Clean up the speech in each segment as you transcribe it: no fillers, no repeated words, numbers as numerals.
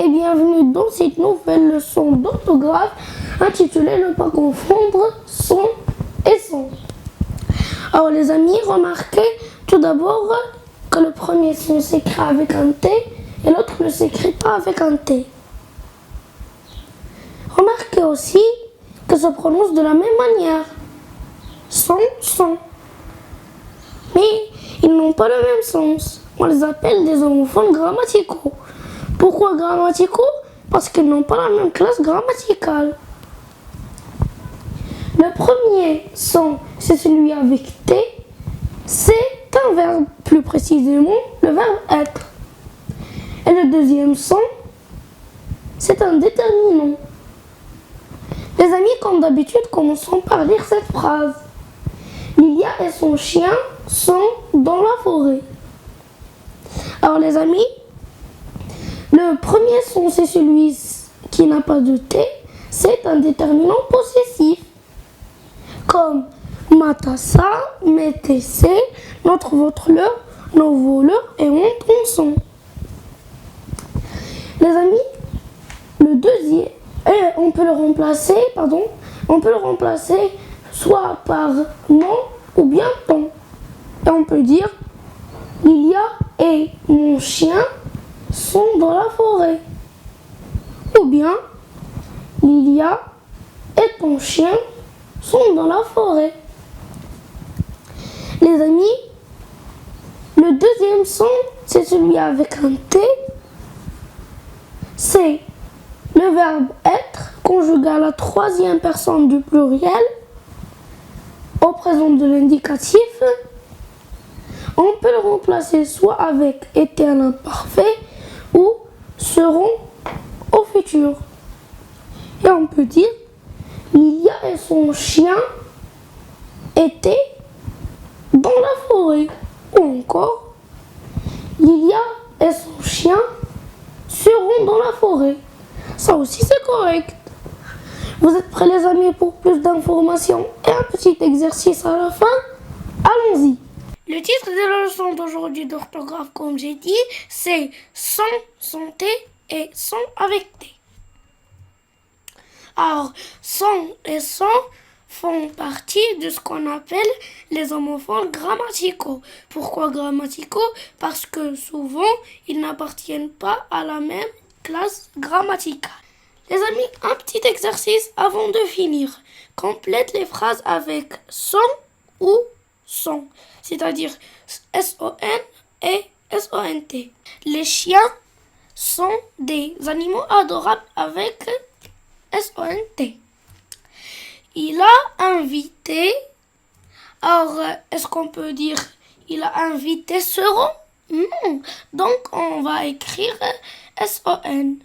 et bienvenue dans cette nouvelle leçon d'orthographe intitulée Ne pas confondre son et son. Alors les amis, remarquez tout d'abord que le premier son s'écrit avec un T et l'autre ne s'écrit pas avec un T. Remarquez aussi que ça se prononce de la même manière. Son, son. Mais ils n'ont pas le même sens. On les appelle des homophones grammaticaux. Pourquoi grammaticaux? Parce qu'ils n'ont pas la même classe grammaticale. Le premier son, c'est celui avec T. C'est un verbe, plus précisément le verbe être. Et le deuxième son, c'est un déterminant. Les amis, comme d'habitude, commençons par lire cette phrase. Lilia et son chien sont dans la forêt. Alors les amis, le premier son, c'est celui qui n'a pas de T. C'est un déterminant possessif. Comme ma tassa, mes TC, notre, votre, leur, nos, vos, leur et mon, ton, son. Les amis, le deuxième, on peut le remplacer soit par mon ou bien ton. Et on peut dire Lilia et mon chien sont dans la forêt. Ou bien Lilia et ton chien sont dans la forêt. Les amis, le deuxième son, c'est celui avec un T. C'est le verbe être conjugué à la troisième personne du pluriel au présent de l'indicatif. On peut le remplacer soit avec était à l'imparfait ou seront au futur. Et on peut dire Lilia et son chien étaient dans la forêt. Ou encore Lilia et son chien seront dans la forêt. Ça aussi c'est correct. Vous êtes prêts les amis pour plus d'informations et un petit exercice à la fin? Allons-y. Le titre de la leçon d'aujourd'hui d'orthographe, comme j'ai dit, c'est sans, sans T et sans avec T. Alors, sans et sans font partie de ce qu'on appelle les homophones grammaticaux. Pourquoi grammaticaux? Parce que souvent, ils n'appartiennent pas à la même classe grammaticale. Les amis, un petit exercice avant de finir. Complète les phrases avec son ou son, c'est-à-dire S-O-N et S-O-N-T. Les chiens sont des animaux adorables avec S-O-N-T. Il a invité. Alors, est-ce qu'on peut dire il a invité seront? Non. Donc, on va écrire S-O-N.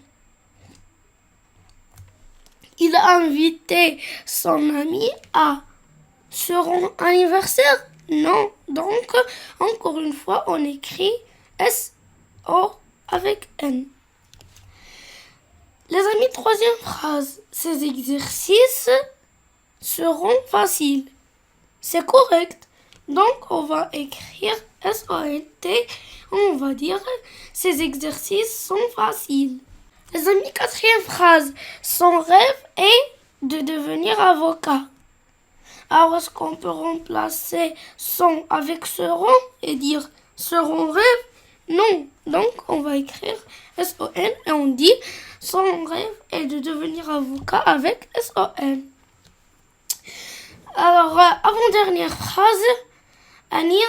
Il a invité son ami à son anniversaire? Non. Donc, encore une fois, on écrit S-O avec N. Les amis, troisième phrase. Ces exercices seront faciles. C'est correct. Donc, on va écrire S-O-N-T. On va dire ces exercices sont faciles. Les amis, quatrième phrase. Son rêve est de devenir avocat. Alors, est-ce qu'on peut remplacer son avec seront et dire seront rêve? Non. Donc, on va écrire S-O-N et on dit son rêve est de devenir avocat avec S-O-N. Alors, avant-dernière phrase. Anir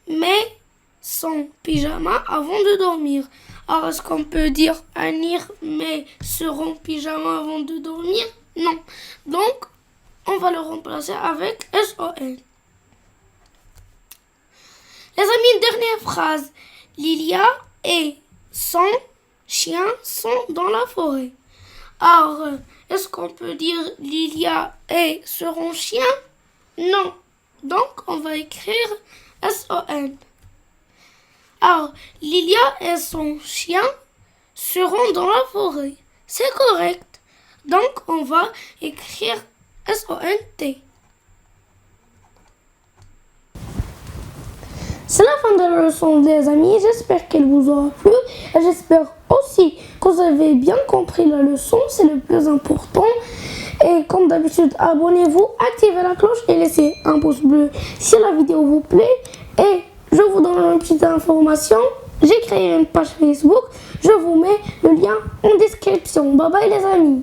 met son pyjama avant de dormir. Alors, est-ce qu'on peut dire Anir met son pyjama avant de dormir? Non. Donc, on va le remplacer avec S-O-N. Les amis, dernière phrase. Lilia et son chien sont dans la forêt. Alors, est-ce qu'on peut dire Lilia et son chien? Non. Donc, on va écrire S-O-N. Alors, Lilia et son chien seront dans la forêt. C'est correct. Donc, on va écrire S-O-N-T. C'est la fin de la leçon, les amis. J'espère qu'elle vous aura plu. Et j'espère aussi que vous avez bien compris la leçon, c'est le plus important. Et comme d'habitude, abonnez-vous, activez la cloche et laissez un pouce bleu si la vidéo vous plaît. Et je vous donne une petite information. J'ai créé une page Facebook. Je vous mets le lien en description. Bye bye les amis.